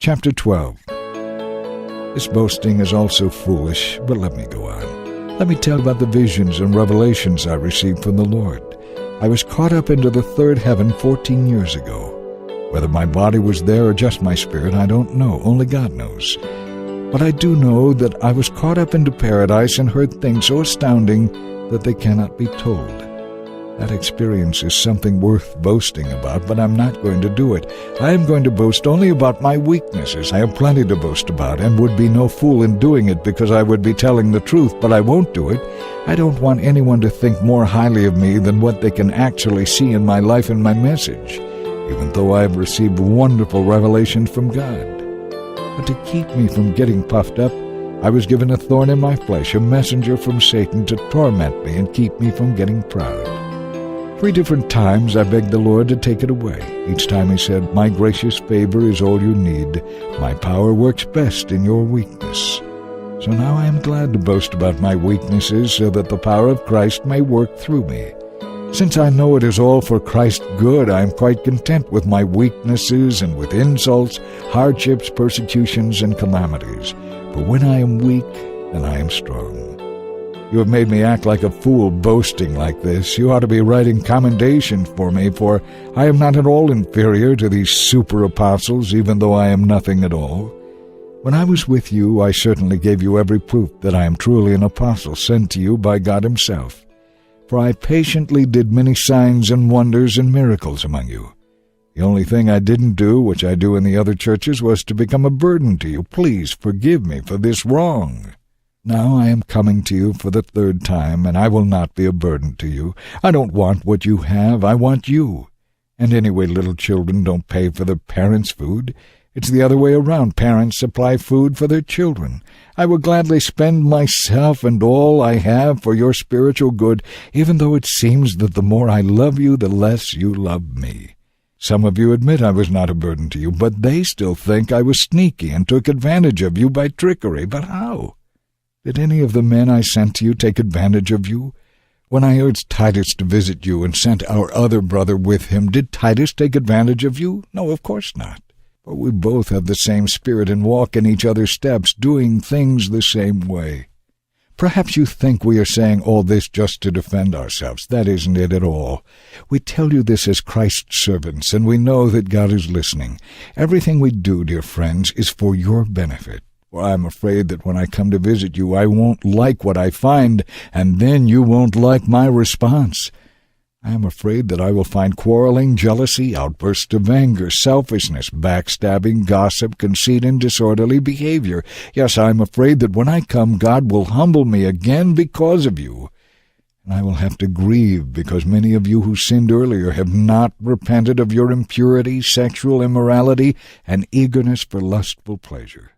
Chapter 12. This boasting is also foolish, but let me go on. Let me tell about the visions and revelations I received from the Lord. I was caught up into the third heaven 14 years ago. Whether my body was there or just my spirit, I don't know. Only God knows. But I do know that I was caught up into paradise and heard things so astounding that they cannot be told. That experience is something worth boasting about, but I'm not going to do it. I am going to boast only about my weaknesses. I have plenty to boast about, and would be no fool in doing it because I would be telling the truth, but I won't do it. I don't want anyone to think more highly of me than what they can actually see in my life and my message, even though I have received wonderful revelations from God. But to keep me from getting puffed up, I was given a thorn in my flesh, a messenger from Satan to torment me and keep me from getting proud. 3 different times I begged the Lord to take it away. Each time he said, "My gracious favor is all you need. My power works best in your weakness." So now I am glad to boast about my weaknesses so that the power of Christ may work through me. Since I know it is all for Christ's good, I am quite content with my weaknesses and with insults, hardships, persecutions, and calamities. For when I am weak, then I am strong. You have made me act like a fool boasting like this. You ought to be writing commendation for me, for I am not at all inferior to these super apostles, even though I am nothing at all. When I was with you, I certainly gave you every proof that I am truly an apostle sent to you by God himself. For I patiently did many signs and wonders and miracles among you. The only thing I didn't do, which I do in the other churches, was to become a burden to you. Please forgive me for this wrong. Now I am coming to you for the 3rd time, and I will not be a burden to you. I don't want what you have, I want you. And anyway, little children don't pay for their parents' food. It's the other way around. Parents supply food for their children. I will gladly spend myself and all I have for your spiritual good, even though it seems that the more I love you, the less you love me. Some of you admit I was not a burden to you, but they still think I was sneaky and took advantage of you by trickery. But how? Did any of the men I sent to you take advantage of you? When I urged Titus to visit you and sent our other brother with him, did Titus take advantage of you? No, of course not. For we both have the same spirit and walk in each other's steps, doing things the same way. Perhaps you think we are saying all this just to defend ourselves. That isn't it at all. We tell you this as Christ's servants, and we know that God is listening. Everything we do, dear friends, is for your benefit. For I am afraid that when I come to visit you, I won't like what I find, and then you won't like my response. I am afraid that I will find quarreling, jealousy, outbursts of anger, selfishness, backstabbing, gossip, conceit, and disorderly behavior. Yes, I am afraid that when I come, God will humble me again because of you. And I will have to grieve because many of you who sinned earlier have not repented of your impurity, sexual immorality, and eagerness for lustful pleasure.